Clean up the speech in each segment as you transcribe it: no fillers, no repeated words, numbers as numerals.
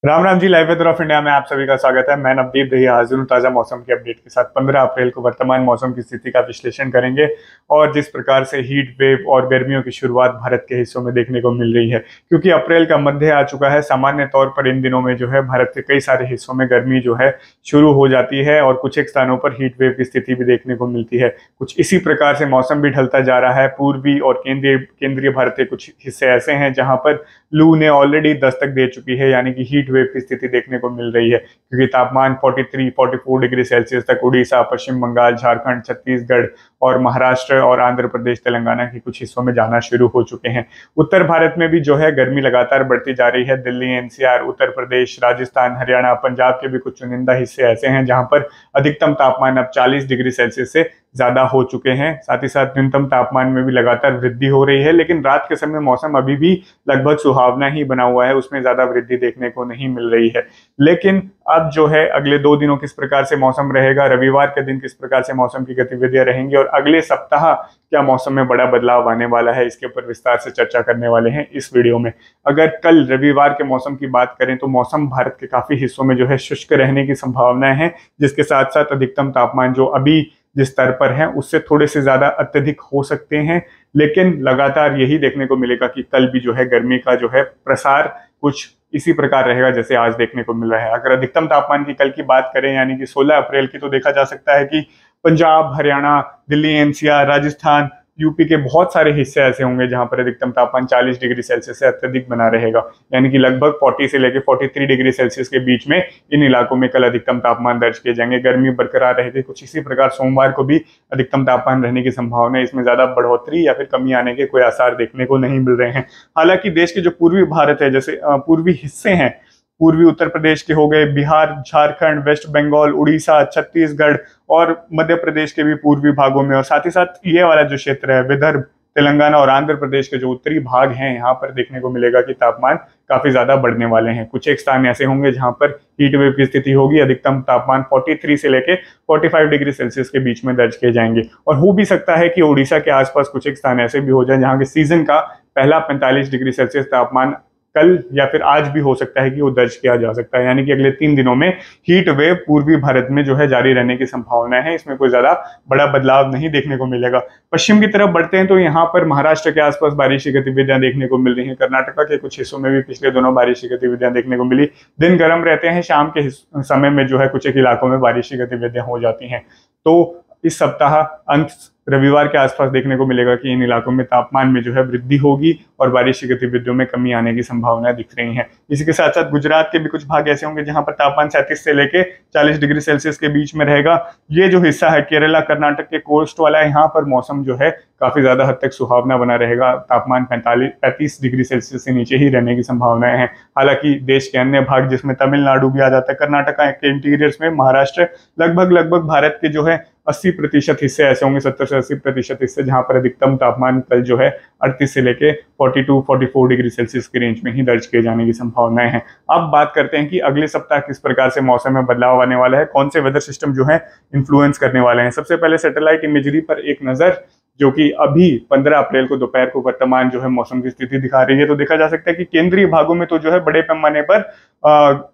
Ram Ram ji. Live weather of India में आप सभी का स्वागत है। मैं नवदीप दहिया हाजिर हूं ताजा मौसम के अपडेट के साथ। 15 अप्रैल को वर्तमान मौसम की स्थिति का विश्लेषण करेंगे और जिस प्रकार से हीट वेव और गर्मियों की शुरुआत भारत के हिस्सों में देखने को मिल रही है, क्योंकि अप्रैल का मध्य आ चुका है। सामान्य तौर पर इन दिनों में जो है भारत के कई सारे हिस्सों में गर्मी जो है शुरू हो जाती है और कुछ एक स्थानों पर हीट वेव की स्थिति भी देखने को मिलती है। कुछ इसी प्रकार से मौसम भी ढलता जा रहा है। पूर्वी और केंद्रीय भारत के कुछ हिस्से ऐसे हैं जहां पर लू ने ऑलरेडी दस्तक दे चुकी है, यानी कि हीट वेव की स्थिति देखने को मिल रही है, क्योंकि तापमान 43-44 डिग्री सेल्सियस तक उड़ीसा, पश्चिम बंगाल, झारखंड, छत्तीसगढ़ और महाराष्ट्र और आंध्र प्रदेश, तेलंगाना के कुछ हिस्सों में जाना शुरू हो चुके हैं। उत्तर भारत में भी जो है गर्मी लगातार बढ़ती जा रही है। दिल्ली, एनसीआर, उत्तर प्रदेश, राजस्थान, हरियाणा, पंजाब के भी कुछ चुनिंदा हिस्से ऐसे हैं जहां पर अधिकतम तापमान अब 40 डिग्री सेल्सियस से ज्यादा हो चुके हैं। साथ ही साथ न्यूनतम तापमान में भी लगातार वृद्धि हो रही है, लेकिन रात के समय मौसम अभी भी लगभग सुहावना ही बना हुआ है, उसमें ज्यादा वृद्धि देखने को नहीं मिल रही है। लेकिन अब जो है अगले 2 दिनों किस प्रकार से मौसम रहेगा, रविवार के दिन किस प्रकार से मौसम की गतिविधियां रहेंगी और अगले सप्ताह क्या मौसम में बड़ा बदलाव आने वाला है, इसके ऊपर विस्तार से चर्चा करने वाले हैं इस वीडियो में। अगर कल रविवार के मौसम की बात करें तो मौसम भारत के काफी हिस्सों में जो है शुष्क रहने की संभावनाएं हैं, जिसके साथ साथ अधिकतम तापमान जो अभी जिस स्तर पर है उससे थोड़े से ज्यादा अत्यधिक हो सकते हैं। लेकिन लगातार यही देखने को मिलेगा कि कल भी जो है गर्मी का जो है प्रसार कुछ इसी प्रकार रहेगा जैसे आज देखने को मिल रहा है। अगर अधिकतम तापमान की कल की बात करें यानी कि 16 अप्रैल की, तो देखा जा सकता है कि पंजाब, हरियाणा, दिल्ली, एनसीआर, राजस्थान, यूपी के बहुत सारे हिस्से ऐसे होंगे जहां पर अधिकतम तापमान 40 डिग्री सेल्सियस से अत्यधिक बना रहेगा, यानी कि लगभग 40 से लेकर 43 डिग्री सेल्सियस के बीच में इन इलाकों में कल अधिकतम तापमान दर्ज किए जाएंगे। गर्मी बरकरार रहेगी। कुछ इसी प्रकार सोमवार को भी अधिकतम तापमान रहने की संभावना है। इसमें ज्यादा बढ़ोतरी या फिर कमी आने के कोई आसार देखने को नहीं मिल रहे हैं। हालांकि देश के जो पूर्वी भारत है, जैसे पूर्वी हिस्से हैं, पूर्वी उत्तर प्रदेश के हो गए, बिहार, झारखंड, वेस्ट बंगाल, उड़ीसा, छत्तीसगढ़ और मध्य प्रदेश के भी पूर्वी भागों में, और साथ ही साथ ये वाला जो क्षेत्र है विदर्भ, तेलंगाना और आंध्र प्रदेश के जो उत्तरी भाग हैं, यहाँ पर देखने को मिलेगा कि तापमान काफी ज्यादा बढ़ने वाले हैं। कुछ एक स्थान ऐसे होंगे जहां पर हीट वेव की स्थिति होगी। अधिकतम तापमान 43 से लेके 45 डिग्री सेल्सियस के बीच में दर्ज किए जाएंगे। और हो भी सकता है कि उड़ीसा के आसपास कुछ एक स्थान ऐसे भी हो जाए जहां के सीजन का पहला 45 डिग्री सेल्सियस तापमान कल या फिर आज भी हो सकता है कि वो दर्ज किया जा सकता है। यानी कि अगले 3 दिनों में हीट वेव पूर्वी भारत में जो है जारी रहने की संभावना है। इसमें कोई ज्यादा बड़ा बदलाव नहीं देखने को मिलेगा। पश्चिम की तरफ बढ़ते हैं तो यहाँ पर महाराष्ट्र के आसपास बारिश की गतिविधियां देखने को मिल रही हैं। कर्नाटका के कुछ हिस्सों में भी पिछले दिनों बारिश की गतिविधियां देखने को मिली। दिन गर्म रहते हैं, शाम के समय में जो है कुछ एक इलाकों में बारिश की गतिविधियां हो जाती हैं। तो इस सप्ताह अंत रविवार के आसपास देखने को मिलेगा कि इन इलाकों में तापमान में जो है वृद्धि होगी और बारिश की गतिविधियों में कमी आने की संभावनाएं दिख रही हैं। इसी के साथ साथ गुजरात के भी कुछ भाग ऐसे होंगे जहां पर तापमान 37 से लेके 40 डिग्री सेल्सियस के बीच में रहेगा। ये जो हिस्सा है केरला, कर्नाटक के कोस्ट वाला है, यहाँ पर मौसम जो है काफी ज्यादा हद तक सुहावना बना रहेगा। तापमान 35 डिग्री सेल्सियस से नीचे ही रहने की संभावनाएं हैं। हालांकि देश के अन्य भाग जिसमें तमिलनाडु भी आ जाता है, कर्नाटका के इंटीरियर्स में, महाराष्ट्र, लगभग भारत के जो है 80% हिस्से ऐसे होंगे, 70 से 80% हिस्से जहां पर अधिकतम तापमान कल जो है 38 से लेके 42-44 डिग्री सेल्सियस की रेंज में ही दर्ज किए जाने की संभावनाएं हैं। अब बात करते हैं कि अगले सप्ताह किस प्रकार से मौसम में बदलाव आने वाला है, कौन से वेदर सिस्टम जो है इन्फ्लुएंस करने वाले हैं। सबसे पहले सैटेलाइट इमेजरी पर एक नजर, जो कि अभी 15 अप्रैल को दोपहर को वर्तमान जो है मौसम की स्थिति दिखा रही है। तो देखा जा सकता है कि केंद्रीय भागों में तो जो है बड़े पैमाने पर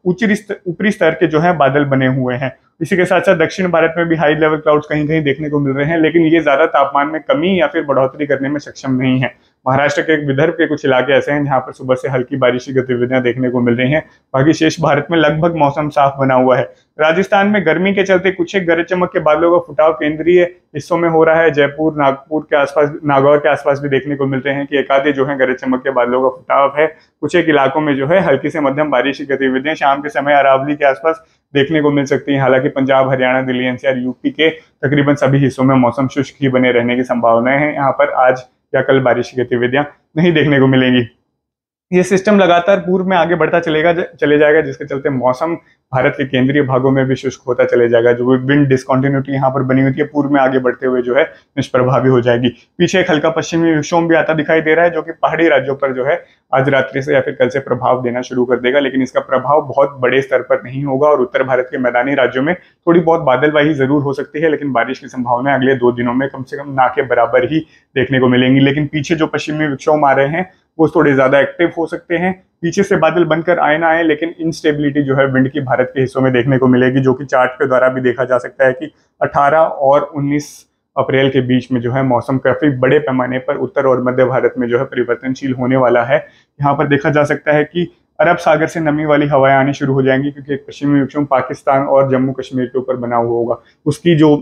ऊपरी स्तर के जो है बादल बने हुए हैं। इसी के साथ साथ दक्षिण भारत में भी हाई लेवल क्लाउड्स कहीं कहीं देखने को मिल रहे हैं, लेकिन ये ज्यादा तापमान में कमी या फिर बढ़ोतरी करने में सक्षम नहीं है। महाराष्ट्र के विदर्भ के कुछ इलाके ऐसे हैं जहां पर सुबह से हल्की बारिश की गतिविधियां देखने को मिल रही हैं। बाकी शेष भारत में लगभग मौसम साफ बना हुआ है। राजस्थान में गर्मी के चलते कुछ एक गरज चमक के बादलों का फुटाव केंद्रीय हिस्सों में हो रहा है। जयपुर, नागपुर के आसपास, नागौर के आसपास भी देखने को मिलते हैं कि एकाधे जो है गरज चमक के बादलों का फुटाव है। कुछ एक इलाकों में जो है हल्की से मध्यम बारिश की गतिविधियां शाम के समय अरावली के आसपास देखने को मिल सकती है। हालांकि पंजाब, हरियाणा, दिल्ली, एनसीआर, यूपी के तकरीबन सभी हिस्सों में मौसम शुष्क ही बने रहने की संभावनाएं हैं। यहाँ पर आज या कल बारिश की गतिविधियां नहीं देखने को मिलेंगी। ये सिस्टम लगातार पूर्व में आगे बढ़ता चले जाएगा, जिसके चलते मौसम भारत के केंद्रीय भागों में भी शुष्क होता चले जाएगा। जो विंड डिस्कंटिन्यूटी यहाँ पर बनी हुई थी पूर्व में आगे बढ़ते हुए जो है निष्प्रभावी हो जाएगी। पीछे एक हल्का पश्चिमी विक्षोभ भी आता दिखाई दे रहा है, जो कि पहाड़ी राज्यों पर जो है आज रात्रि से या फिर कल से प्रभाव देना शुरू कर देगा। लेकिन इसका प्रभाव बहुत बड़े स्तर पर नहीं होगा और उत्तर भारत के मैदानी राज्यों में थोड़ी बहुत बादलवाही जरूर हो सकती है, लेकिन बारिश की संभावना अगले 2 दिनों में कम से कम ना के बराबर ही देखने को मिलेंगी। लेकिन पीछे जो पश्चिमी विक्षोभ आ रहे हैं वो थोड़े ज्यादा एक्टिव हो सकते हैं। पीछे से बादल बनकर आए ना आए, लेकिन इंस्टेबिलिटी जो है विंड की भारत के हिस्सों में देखने को मिलेगी, जो कि चार्ट के द्वारा भी देखा जा सकता है कि 18 और 19 अप्रैल के बीच में जो है मौसम काफी बड़े पैमाने पर उत्तर और मध्य भारत में जो है परिवर्तनशील होने वाला है। यहाँ पर देखा जा सकता है कि अरब सागर से नमी वाली हवाएं आनी शुरू हो जाएंगी, क्योंकि एक पश्चिमी विक्षोभ पाकिस्तान और जम्मू कश्मीर के ऊपर बना हुआ होगा। उसकी जो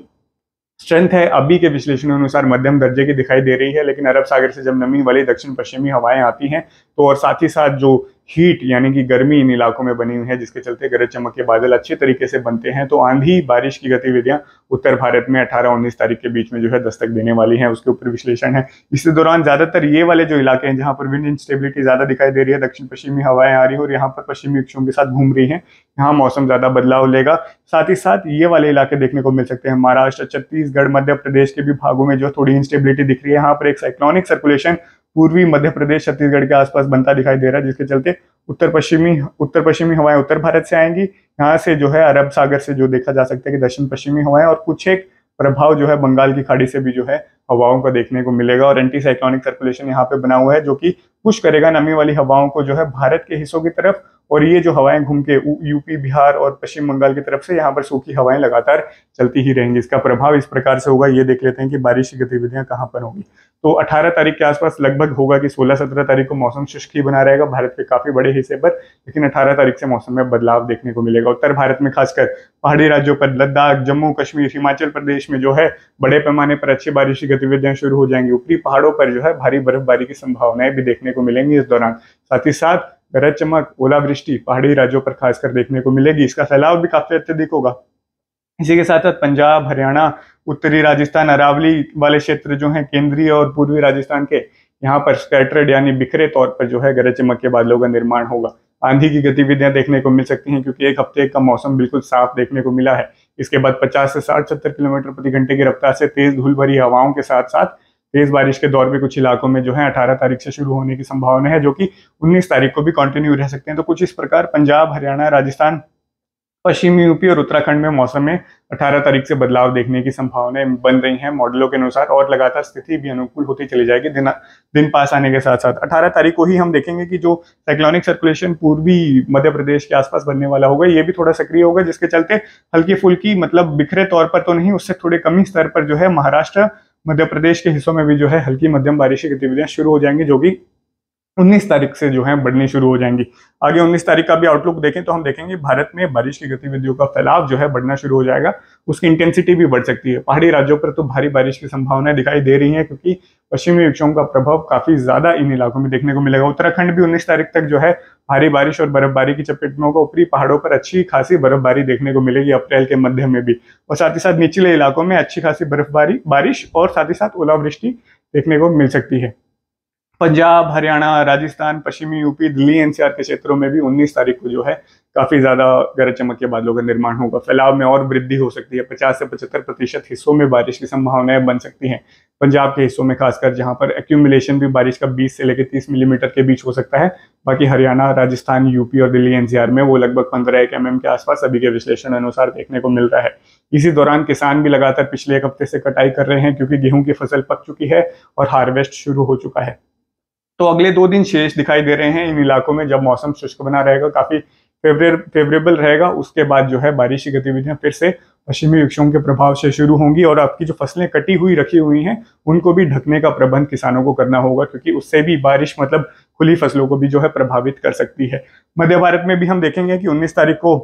स्ट्रेंथ है अभी के विश्लेषण अनुसार मध्यम दर्जे की दिखाई दे रही है, लेकिन अरब सागर से जब नमी वाली दक्षिण पश्चिमी हवाएं आती हैं तो और साथ ही साथ जो हीट यानी कि गर्मी इन इलाकों में बनी हुई है, जिसके चलते गरज चमक के बादल अच्छे तरीके से बनते हैं, तो आंधी बारिश की गतिविधियां उत्तर भारत में 18-19 तारीख के बीच में जो है दस्तक देने वाली है, उसके ऊपर विश्लेषण है। इसी दौरान ज्यादातर ये वाले जो इलाके हैं जहां पर विंड इंस्टेबिलिटी ज्यादा दिखाई दे रही है, दक्षिण पश्चिमी हवाएं आ रही है और यहाँ पर पश्चिमी विक्षोभ के साथ घूम रही है, यहाँ मौसम ज्यादा बदलाव लेगा। साथ ही साथ ये वाले इलाके देखने को मिल सकते हैं महाराष्ट्र, छत्तीसगढ़, मध्य प्रदेश के भी भागों में जो थोड़ी इंस्टेबिलिटी दिख रही है। यहाँ पर एक साइक्लोनिक सर्कुलेशन पूर्वी मध्य प्रदेश छत्तीसगढ़ के आसपास बनता दिखाई दे रहा है, जिसके चलते उत्तर पश्चिमी हवाएं उत्तर भारत से आएंगी। यहाँ से जो है अरब सागर से जो देखा जा सकता है कि दक्षिण पश्चिमी हवाएं और कुछ एक प्रभाव जो है बंगाल की खाड़ी से भी जो है हवाओं का देखने को मिलेगा। और एंटी साइक्लोनिक सर्कुलेशन यहाँ पे बना हुआ है, जो कि पुश करेगा नमी वाली हवाओं को जो है भारत के हिस्सों की तरफ, और ये जो हवाएं घूम के यूपी, बिहार और पश्चिम बंगाल की तरफ से यहाँ पर सूखी हवाएं लगातार चलती ही रहेंगी। इसका प्रभाव इस प्रकार से होगा, ये देख लेते हैं कि बारिश की गतिविधियां कहाँ पर होगी। तो 18 तारीख के आसपास लगभग होगा कि 16-17 तारीख को मौसम शुष्क ही बना रहेगा भारत के काफी बड़े हिस्से पर, लेकिन 18 तारीख से मौसम में बदलाव देखने को मिलेगा। उत्तर भारत में खासकर पहाड़ी राज्यों पर लद्दाख, जम्मू कश्मीर, हिमाचल प्रदेश में जो है बड़े पैमाने पर अच्छी बारिश की गतिविधियां शुरू हो जाएंगी। ऊपरी पहाड़ों पर जो है भारी बर्फबारी की संभावनाएं भी देखने को मिलेंगी इस दौरान। साथ ही साथ गरज चमक, ओलावृष्टि पहाड़ी राज्यों पर खासकर देखने को मिलेगी। इसका फैलाव भी काफी अत्यधिक होगा। इसी के साथ साथ पंजाब, हरियाणा, उत्तरी राजस्थान, अरावली वाले क्षेत्र जो हैं केंद्रीय और पूर्वी राजस्थान के, यहाँ पर स्कैटर्ड यानी बिखरे तौर पर जो है गरज चमक के बादलों का निर्माण होगा। आंधी की गतिविधियां देखने को मिल सकती हैं, क्योंकि एक हफ्ते का मौसम बिल्कुल साफ देखने को मिला है। इसके बाद 50 से 60-70 किलोमीटर प्रति घंटे की रफ्तार से तेज धूल भरी हवाओं के साथ साथ तेज बारिश के दौर भी कुछ इलाकों में जो है 18 तारीख से शुरू होने की संभावना है, जो कि 19 तारीख को भी कंटिन्यू रह सकते हैं। तो कुछ इस प्रकार पंजाब, हरियाणा, राजस्थान, पश्चिमी यूपी और उत्तराखंड में मौसम में 18 तारीख से बदलाव देखने की संभावनाएं बन रही हैं मॉडलों के अनुसार, और लगातार स्थिति भी अनुकूल होती चली जाएगी दिन पास आने के साथ साथ। 18 तारीख को ही हम देखेंगे कि जो साइक्लोनिक सर्कुलेशन पूर्वी मध्य प्रदेश के आसपास बनने वाला होगा, ये भी थोड़ा सक्रिय होगा, जिसके चलते हल्की फुल्की, मतलब बिखरे तौर पर तो नहीं, उससे थोड़े कमी स्तर पर जो है महाराष्ट्र, मध्य प्रदेश के हिस्सों में भी जो है हल्की मध्यम बारिश की गतिविधियां शुरू हो जाएंगी, जो कि 19 तारीख से जो है बढ़नी शुरू हो जाएंगी। आगे 19 तारीख का भी आउटलुक देखें तो हम देखेंगे भारत में बारिश की गतिविधियों का फैलाव जो है बढ़ना शुरू हो जाएगा, उसकी इंटेंसिटी भी बढ़ सकती है। पहाड़ी राज्यों पर तो भारी बारिश की संभावनाएं दिखाई दे रही हैं, क्योंकि पश्चिमी विक्षोभ का प्रभाव काफी ज्यादा इन इलाकों में देखने को मिलेगा। उत्तराखंड भी 19 तारीख तक जो है भारी बारिश और बर्फबारी की चपेट में होगा। ऊपरी पहाड़ों पर अच्छी खासी बर्फबारी देखने को मिलेगी अप्रैल के मध्य में भी, और साथ ही साथ निचले इलाकों में अच्छी खासी बर्फबारी, बारिश और साथ ही साथ ओलावृष्टि देखने को मिल सकती है। पंजाब, हरियाणा, राजस्थान, पश्चिमी यूपी, दिल्ली एनसीआर के क्षेत्रों में भी 19 तारीख को जो है काफी ज्यादा गरज चमक के बादलों का निर्माण होगा। फैलाव में और वृद्धि हो सकती है, 50 से 75% हिस्सों में बारिश की संभावनाएं बन सकती हैं। पंजाब के हिस्सों में खासकर, जहां पर एक्यूमुलेशन भी बारिश का 20 से लेकर 30 मिलीमीटर के बीच हो सकता है। बाकी हरियाणा, राजस्थान, यूपी और दिल्ली एनसीआर में वो लगभग 15 mm के आसपास अभी के विश्लेषण अनुसार देखने को मिल रहा है। इसी दौरान किसान भी लगातार पिछले एक हफ्ते से कटाई कर रहे हैं, क्योंकि गेहूं की फसल पक चुकी है और हार्वेस्ट शुरू हो चुका है। तो अगले 2 दिन शेष दिखाई दे रहे हैं इन इलाकों में, जब मौसम शुष्क बना रहेगा, काफी फेवरेबल रहेगा। उसके बाद जो है बारिश की गतिविधियां फिर से पश्चिमी विक्षोभ के प्रभाव से शुरू होंगी, और आपकी जो फसलें कटी हुई रखी हुई हैं उनको भी ढकने का प्रबंध किसानों को करना होगा, क्योंकि उससे भी बारिश, मतलब खुली फसलों को भी जो है प्रभावित कर सकती है। मध्य भारत में भी हम देखेंगे कि 19 तारीख को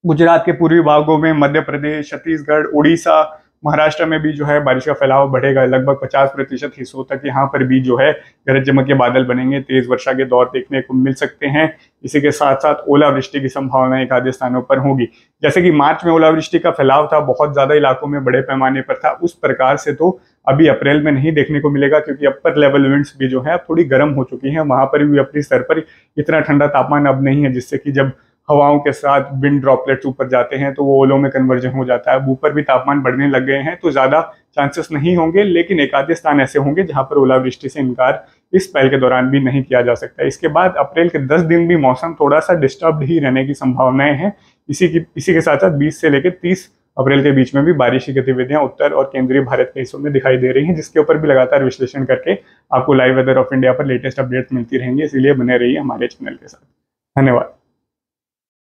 गुजरात के पूर्वी भागों में, मध्य प्रदेश, छत्तीसगढ़, उड़ीसा, महाराष्ट्र में भी जो है बारिश का फैलाव बढ़ेगा। लगभग 50% हिस्सों तक यहाँ पर भी जो है गरज चमक के बादल बनेंगे, तेज वर्षा के दौर देखने को मिल सकते हैं। इसी के साथ साथ ओलावृष्टि की संभावना एक आधे स्थानों पर होगी। जैसे कि मार्च में ओलावृष्टि का फैलाव था, बहुत ज्यादा इलाकों में बड़े पैमाने पर था, उस प्रकार से तो अभी अप्रैल में नहीं देखने को मिलेगा, क्योंकि अपर लेवल विंड्स भी जो है अब थोड़ी गर्म हो चुकी हैं। वहां पर भी अपनी स्तर पर इतना ठंडा तापमान अब नहीं है, जिससे कि जब हवाओं के साथ विंड ड्रॉपलेट्स ऊपर जाते हैं तो वो ओलों में कन्वर्जन हो जाता है। अब ऊपर भी तापमान बढ़ने लग गए हैं, तो ज्यादा चांसेस नहीं होंगे, लेकिन एक आधे स्थान ऐसे होंगे जहां पर ओलावृष्टि से इनकार इस पहल के दौरान भी नहीं किया जा सकता। इसके बाद अप्रैल के 10 दिन भी मौसम थोड़ा सा डिस्टर्ब ही रहने की संभावनाएं हैं। इसी के साथ साथ 20 से लेकर 30 अप्रैल के बीच में भी बारिश की गतिविधियां उत्तर और केंद्रीय भारत के हिस्सों में दिखाई दे रही हैं, जिसके ऊपर भी लगातार विश्लेषण करके आपको लाइव वेदर ऑफ इंडिया पर लेटेस्ट अपडेट मिलती रहेंगी। इसीलिए बने रहिए हमारे चैनल के साथ। धन्यवाद।